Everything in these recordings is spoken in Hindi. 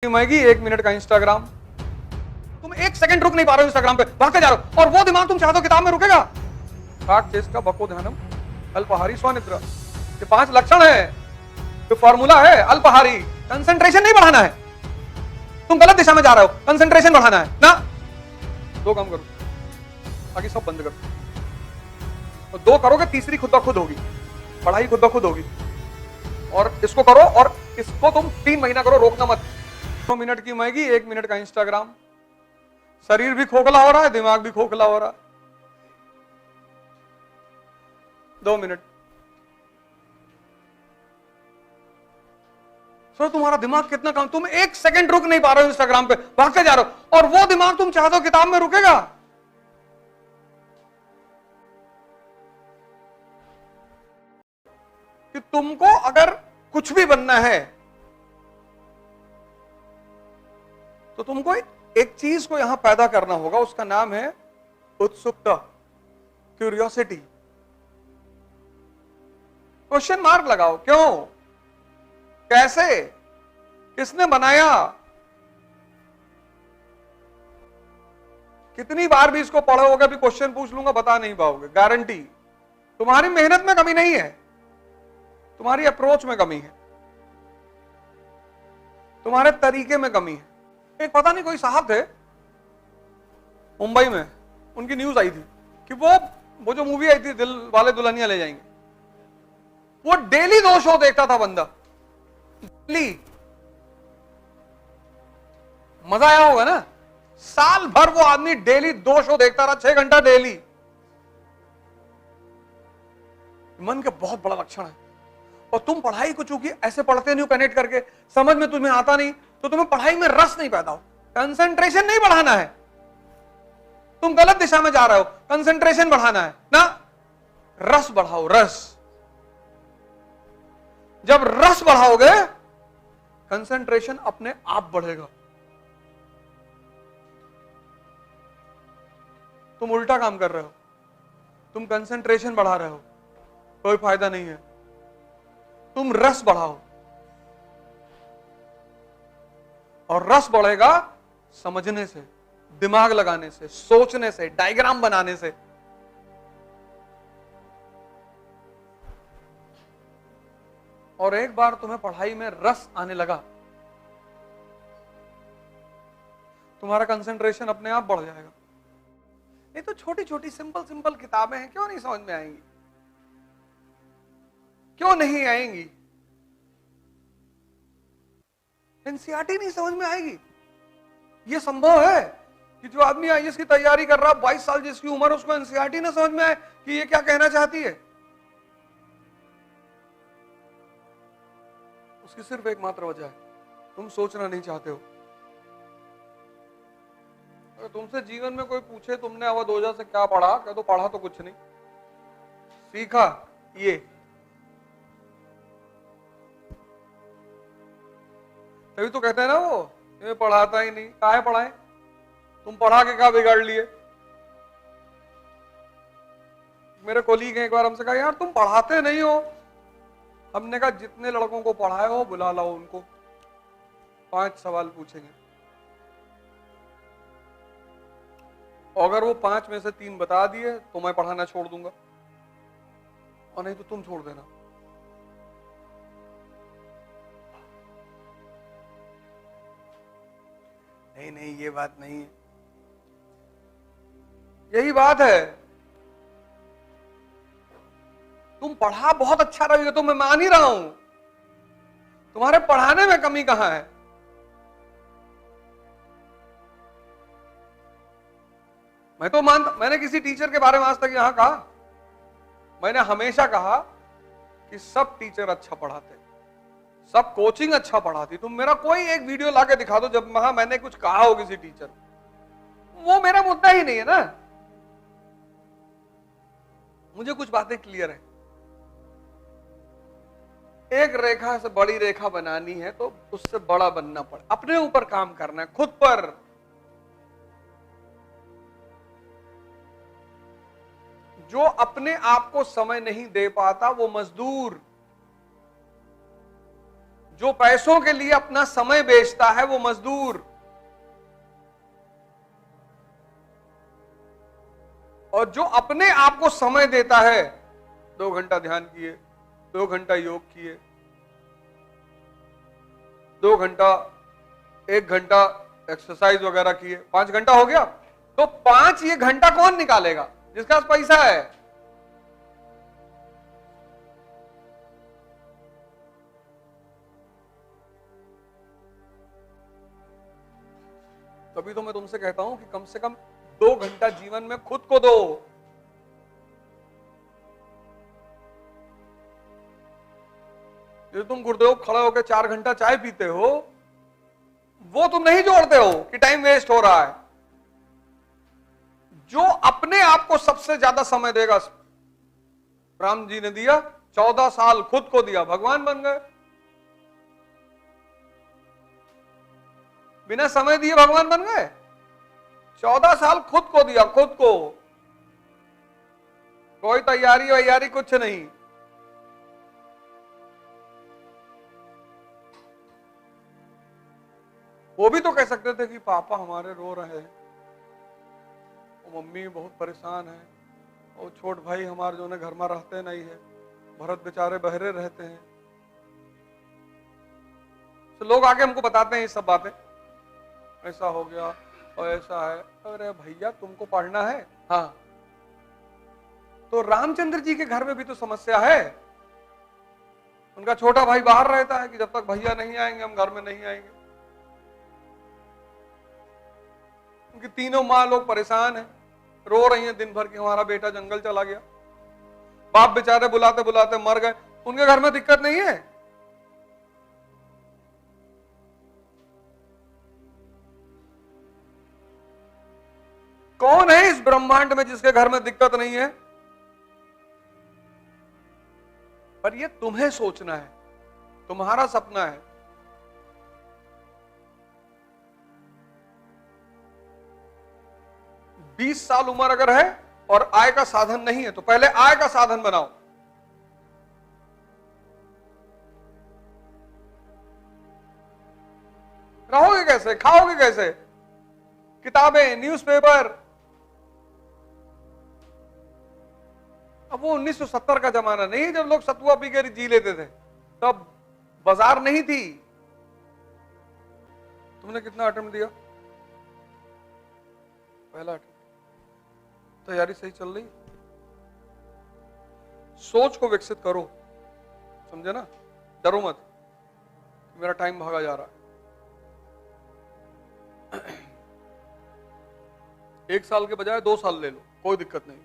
मैगी 1 मिनट का इंस्टाग्राम। तुम 1 सेकंड रुक नहीं पा रहे हो इंस्टाग्राम पे, भागते जा रहे हो, और वो दिमाग तुम चाहते हो किताब में रुकेगा। काट चेस का बको ध्यानम अल्पहारी स्वनिद्रा, ये 5 लक्षण है, जो फॉर्मूला है अल्पहारी। कंसंट्रेशन नहीं बढ़ाना है, तुम गलत दिशा में जा रहे हो, कंसंट्रेशन बढ़ाना है ना। 2 काम करो, बाकी सब बंद करो, तो 2 करोगे, तीसरी खुद ब खुद होगी, पढ़ाई खुद ब खुद होगी। और इसको करो, और इसको तुम 3 महीना करो, रोकना मत। 2 मिनट की मैगी 1 मिनट का इंस्टाग्राम। शरीर भी खोखला हो रहा है, दिमाग भी खोखला हो रहा है। 2 मिनट सो तुम्हारा दिमाग कितना काम, तुम 1 सेकंड रुक नहीं पा रहे हो इंस्टाग्राम पे, भागते जा रहे हो, और वो दिमाग तुम चाहते हो किताब में रुकेगा। कि तुमको अगर कुछ भी बनना है तो तुमको एक चीज को यहां पैदा करना होगा, उसका नाम है उत्सुकता, क्यूरियोसिटी। क्वेश्चन मार्क लगाओ, क्यों, कैसे, किसने बनाया। कितनी बार भी इसको पढ़ोगे, भी क्वेश्चन पूछ लूंगा, बता नहीं पाओगे, गारंटी। तुम्हारी मेहनत में कमी नहीं है, तुम्हारी अप्रोच में कमी है, तुम्हारे तरीके में कमी है। एक पता नहीं कोई साहब थे मुंबई में, उनकी न्यूज आई थी कि वो जो मूवी आई थी दिल वाले दुल्हनिया ले जाएंगे, वो डेली 2 शो देखता था बंदा, डेली। मजा आया होगा ना, साल भर वो आदमी डेली 2 शो देखता रहा, 6 घंटा डेली। मन के बहुत बड़ा लक्षण है। और तुम पढ़ाई को चूंकि ऐसे पढ़ते नहीं हो कनेक्ट करके, समझ में तुम्हें आता नहीं, तो तुम्हें पढ़ाई में रस नहीं पैदा हो। कंसंट्रेशन नहीं बढ़ाना है, तुम गलत दिशा में जा रहे हो, कंसंट्रेशन बढ़ाना है ना। रस बढ़ाओ, रस। जब रस बढ़ाओगे, कंसंट्रेशन अपने आप बढ़ेगा। तुम उल्टा काम कर रहे हो, तुम कंसंट्रेशन बढ़ा रहे हो, कोई फायदा नहीं है। तुम रस बढ़ाओ, और रस बढ़ेगा समझने से, दिमाग लगाने से, सोचने से, डायग्राम बनाने से। और एक बार तुम्हें पढ़ाई में रस आने लगा, तुम्हारा कंसंट्रेशन अपने आप बढ़ जाएगा। ये तो छोटी छोटी सिंपल सिंपल किताबें हैं, क्यों नहीं समझ में आएंगी, क्यों नहीं आएंगी। एनसीईआरटी नहीं समझ में आएगी। यह संभव है कि जो आदमी आईएएस की तैयारी कर रहा, 22 साल जिसकी उम्र, उसको एनसीईआरटी ना समझ में आए कि ये क्या कहना चाहती है। उसकी सिर्फ एकमात्र वजह है, तुम सोचना नहीं चाहते हो। अगर तुमसे जीवन में कोई पूछे तुमने अवधोजा से क्या पढ़ा, कह दो पढ़ा तो कुछ नहीं, सीखा ये। तभी तो कहते हैं ना वो, ये पढ़ाता ही नहीं। काहे पढ़ाए, तुम पढ़ा के क्या बिगाड़ लिए। मेरे कोलीग हैं, एक बार हमसे कहा, यार तुम पढ़ाते नहीं हो। हमने कहा जितने लड़कों को पढ़ाए हो बुला लाओ उनको, 5 सवाल पूछेंगे, अगर वो 5 में से 3 बता दिए तो मैं पढ़ाना छोड़ दूंगा, और नहीं तो तुम छोड़ देना। नहीं नहीं, ये बात नहीं है, यही बात है। तुम पढ़ा बहुत अच्छा रही हो, तो मैं मान ही रहा हूं, तुम्हारे पढ़ाने में कमी कहां है। मैं तो मानता, मैंने किसी टीचर के बारे में आज तक यहां कहा, मैंने हमेशा कहा कि सब टीचर अच्छा पढ़ाते, सब कोचिंग अच्छा पढ़ाती। तुम मेरा कोई एक वीडियो लाके दिखा दो जब वहां मैंने कुछ कहा हो किसी टीचर, वो मेरा मुद्दा ही नहीं है ना। मुझे कुछ बातें क्लियर है। एक रेखा से बड़ी रेखा बनानी है तो उससे बड़ा बनना पड़े, अपने ऊपर काम करना है, खुद पर। जो अपने आप को समय नहीं दे पाता वो मजदूर, जो पैसों के लिए अपना समय बेचता है वो मजदूर, और जो अपने आप को समय देता है, 2 घंटा ध्यान किए, 2 घंटा योग किए, 2 घंटा 1 घंटा एक्सरसाइज वगैरह किए, 5 घंटा हो गया, तो 5 ये घंटा कौन निकालेगा? जिसके पास पैसा है। तभी तो मैं तुमसे कहता हूं कि कम से कम 2 घंटा जीवन में खुद को दो। जो तुम गुरुदेव खड़े होकर 4 घंटा चाय पीते हो, वो तुम नहीं जोड़ते हो कि टाइम वेस्ट हो रहा है। जो अपने आप को सबसे ज्यादा समय देगा, राम जी ने दिया 14 साल खुद को दिया, भगवान बन गए। बिना समय दिए भगवान बन गए। 14 साल खुद को दिया, खुद को, कोई तैयारी वैयारी कुछ नहीं। वो भी तो कह सकते थे कि पापा हमारे रो रहे हैं, मम्मी बहुत परेशान है, और छोट भाई हमारे जो घर में रहते नहीं है, भरत बेचारे बहरे रहते हैं। तो लोग आके हमको बताते हैं ये सब बातें, ऐसा हो गया और ऐसा है। अरे भैया तुमको पढ़ना है, हाँ, तो रामचंद्र जी के घर में भी तो समस्या है। उनका छोटा भाई बाहर रहता है कि जब तक भैया नहीं आएंगे हम घर में नहीं आएंगे। उनकी तीनों माँ लोग परेशान हैं, रो रही हैं दिन भर कि हमारा बेटा जंगल चला गया। बाप बेचारे बुलाते बुलाते मर गए। उनके घर में दिक्कत नहीं है। कौन है इस ब्रह्मांड में जिसके घर में दिक्कत नहीं है? पर ये तुम्हें सोचना है, तुम्हारा सपना है। बीस साल उम्र अगर है और आय का साधन नहीं है तो पहले आय का साधन बनाओ। रहोगे कैसे, खाओगे कैसे? किताबें, न्यूज़पेपर। अब वो 1970 का जमाना नहीं है जब लोग सतुआ पी के जी लेते थे, तब बाजार नहीं थी। तुमने कितना अटेम्प्ट दिया? पहला अटेम्प्ट। तैयारी सही चल रही? सोच को विकसित करो, समझे ना? डरो मत, मेरा टाइम भागा जा रहा है। 1 साल के बजाय 2 साल ले लो, कोई दिक्कत नहीं,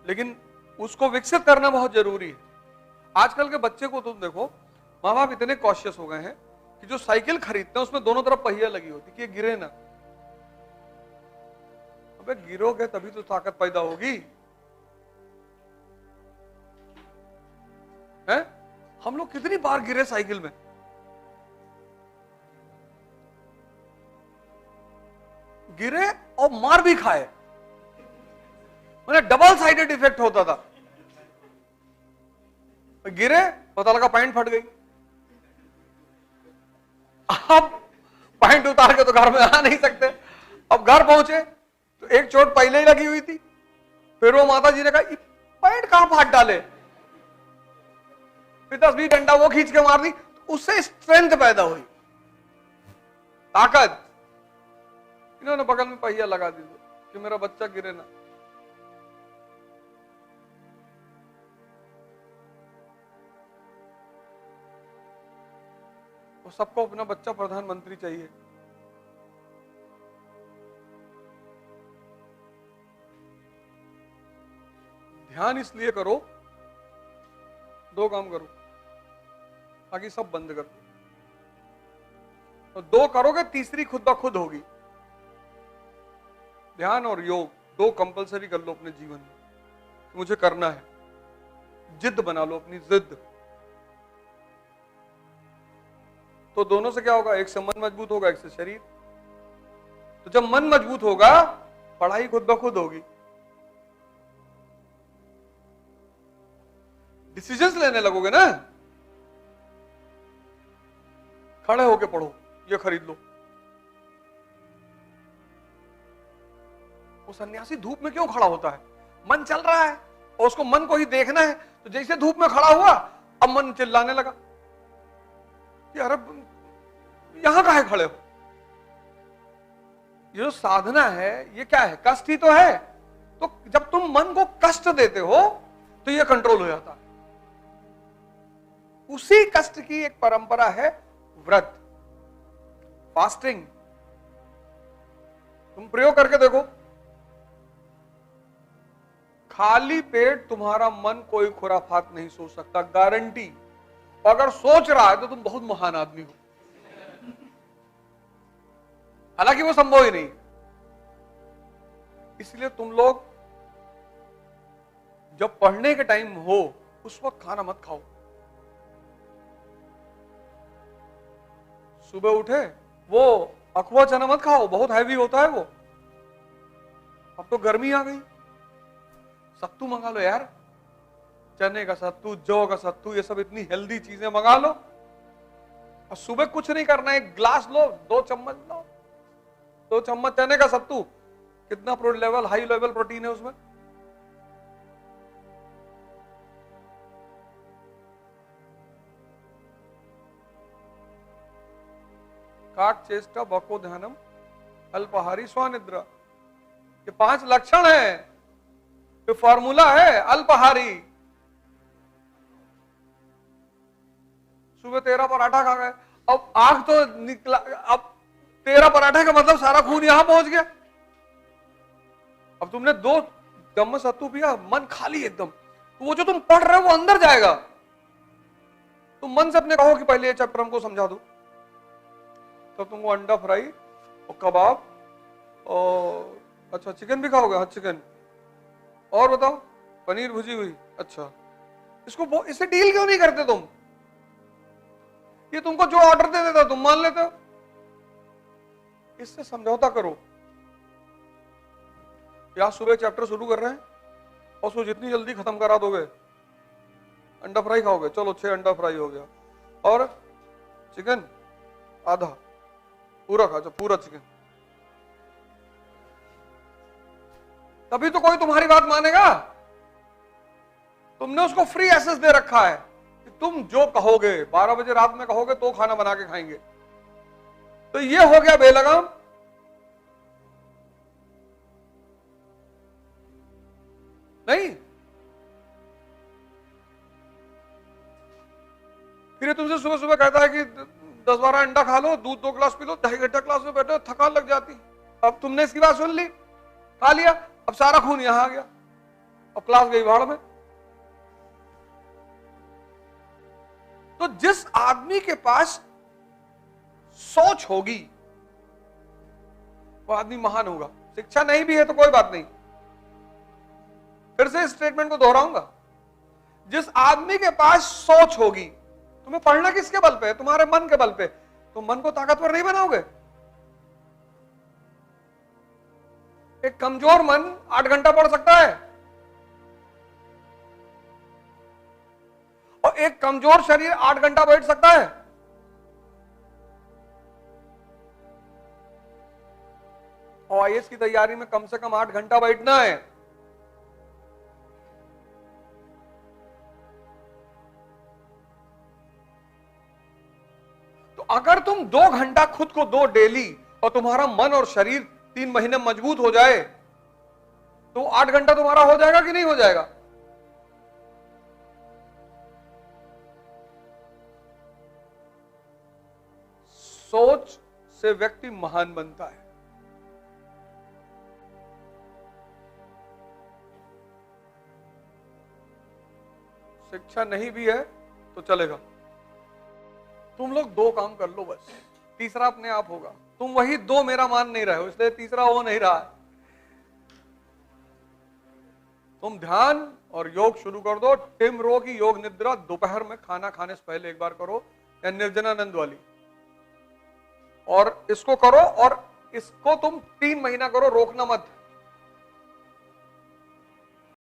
लेकिन उसको विकसित करना बहुत जरूरी है। आजकल के बच्चे को तुम देखो, माँ बाप इतने कॉशियस हो गए हैं कि जो साइकिल खरीदते हैं उसमें दोनों तरफ पहिया लगी होती कि ये गिरे ना। अबे गिरोगे तभी तो ताकत पैदा होगी, है? हम लोग कितनी बार गिरे साइकिल में। गिरे और मार भी खाए, मैंने डबल साइडेड इफेक्ट होता था। गिरे, पता लगा पैंट फट गई। अब पैंट उतार के तो घर में आ नहीं सकते। अब घर पहुंचे तो एक चोट पहले ही लगी हुई थी, फिर वो माता जी ने कहा पैंट कहां फाड़ डाले, फिर 10-20 डंडा वो खींच के मार दी, तो उससे स्ट्रेंथ पैदा हुई, ताकत। इन्होंने बगल में पहिया लगा दी कि मेरा बच्चा गिरे ना। वो सबको अपना बच्चा प्रधानमंत्री चाहिए। ध्यान इसलिए करो, 2 काम करो, बाकी सब बंद कर दो। तो 2 करोगे, तीसरी खुद ब खुद होगी। ध्यान और योग 2 कंपलसरी कर लो अपने जीवन में, मुझे करना है। जिद बना लो, अपनी जिद। तो दोनों से क्या होगा? एक से मन मजबूत होगा, एक से शरीर। तो जब मन मजबूत होगा, पढ़ाई खुद ब खुद होगी, डिसीजंस लेने लगोगे ना। खड़े होके पढ़ो, ये खरीद लो। वो सन्यासी धूप में क्यों खड़ा होता है? मन चल रहा है और उसको मन को ही देखना है, तो जैसे धूप में खड़ा हुआ अब मन चिल्लाने लगा, यार यहां काहे खड़े हो? ये जो साधना है ये क्या है? कष्ट ही तो है। तो जब तुम मन को कष्ट देते हो तो ये कंट्रोल हो जाता है। उसी कष्ट की एक परंपरा है व्रत, फास्टिंग। तुम प्रयोग करके देखो, खाली पेट तुम्हारा मन कोई खुराफात नहीं सोच सकता, गारंटी। अगर सोच रहा है तो तुम बहुत महान आदमी हो, हालांकि वो संभव ही नहीं। इसलिए तुम लोग जब पढ़ने के टाइम हो उस वक्त खाना मत खाओ। सुबह उठे वो अखवा चना मत खाओ, बहुत हैवी होता है वो। अब तो गर्मी आ गई, सत्तू मंगा लो यार, चने का सत्तू, जौ का सत्तू, ये सब इतनी हेल्दी चीजें मंगा लो। और सुबह कुछ नहीं करना, एक ग्लास लो, 2 चम्मच लो, 2 चम्मच चने का सत्तू, कितना लेवल, हाई लेवल प्रोटीन है उसमें। काट चेष्टा बको ध्यानम अल्पाहारी स्वनिद्रा, ये 5 लक्षण है, ये फॉर्मूला है अल्पाहारी। सुबह 13 पराठा खा गए, अब आग तो निकला, अब 13 पराठे का मतलब सारा खून यहां पहुंच गया। अब तुमने 2 चम्मच सत्तू पिया, मन खाली एकदम, तो वो जो तुम पढ़ रहे हो वो अंदर जाएगा। तुम मन से अपने कहो कि पहले ये चैप्टर हमको समझा दो, तो तुमको अंडा फ्राई और कबाब और अच्छा चिकन भी खाओगे? हाँ चिकन, और बताओ पनीर भुजी हुई, अच्छा। इसको इससे डील क्यों नहीं करते तुम? ये तुमको जो ऑर्डर दे देता तुम मान लेते हो। इससे समझौता करो। या सुबह चैप्टर शुरू कर रहे हैं और उसको जितनी जल्दी खत्म करा दोगे, अंडा फ्राई खाओगे, चलो 6 अंडा फ्राई हो गया, और चिकन आधा, पूरा खा, पूरा चिकन। तभी तो कोई तुम्हारी बात मानेगा। तुमने उसको फ्री एक्सेस दे रखा है कि तुम जो कहोगे, 12 बजे रात में कहोगे तो खाना बना के खाएंगे। तो ये हो गया बेलगाम। नहीं, फिर तुमसे सुबह सुबह कहता है कि 10-12 अंडा खा लो, दूध 2 गिलास पी लो, 2.5 घंटा क्लास में बैठो, थकान लग जाती। अब तुमने इसकी बात सुन ली, खा लिया, अब सारा खून यहां आ गया, अब क्लास गई भाड़ में। तो जिस आदमी के पास सोच होगी वो आदमी महान होगा। शिक्षा नहीं भी है तो कोई बात नहीं, फिर से स्टेटमेंट को दोहराऊंगा, जिस आदमी के पास सोच होगी। तुम्हें पढ़ना किसके बल पे है? तुम्हारे मन के बल पे। तुम मन को ताकतवर नहीं बनाओगे। एक कमजोर मन 8 घंटा पढ़ सकता है, और एक कमजोर शरीर 8 घंटा बैठ सकता है। और आईएएस की तैयारी में कम से कम 8 घंटा बैठना है। तो अगर तुम 2 घंटा खुद को दो डेली, और तुम्हारा मन और शरीर 3 महीने मजबूत हो जाए, तो 8 घंटा तुम्हारा हो जाएगा कि नहीं हो जाएगा? सोच से व्यक्ति महान बनता है। शिक्षा नहीं भी है तो चलेगा। तुम लोग 2 काम कर लो बस, तीसरा अपने आप होगा। तुम वही 2 मेरा मान नहीं रहे हो, इसलिए तीसरा हो नहीं रहा है। तुम ध्यान और योग शुरू कर दो। टिम रो की योग निद्रा दोपहर में खाना खाने से पहले एक बार करो, या निर्जनानंद वाली, और इसको करो, और इसको तुम 3 महीना करो, रोकना मत।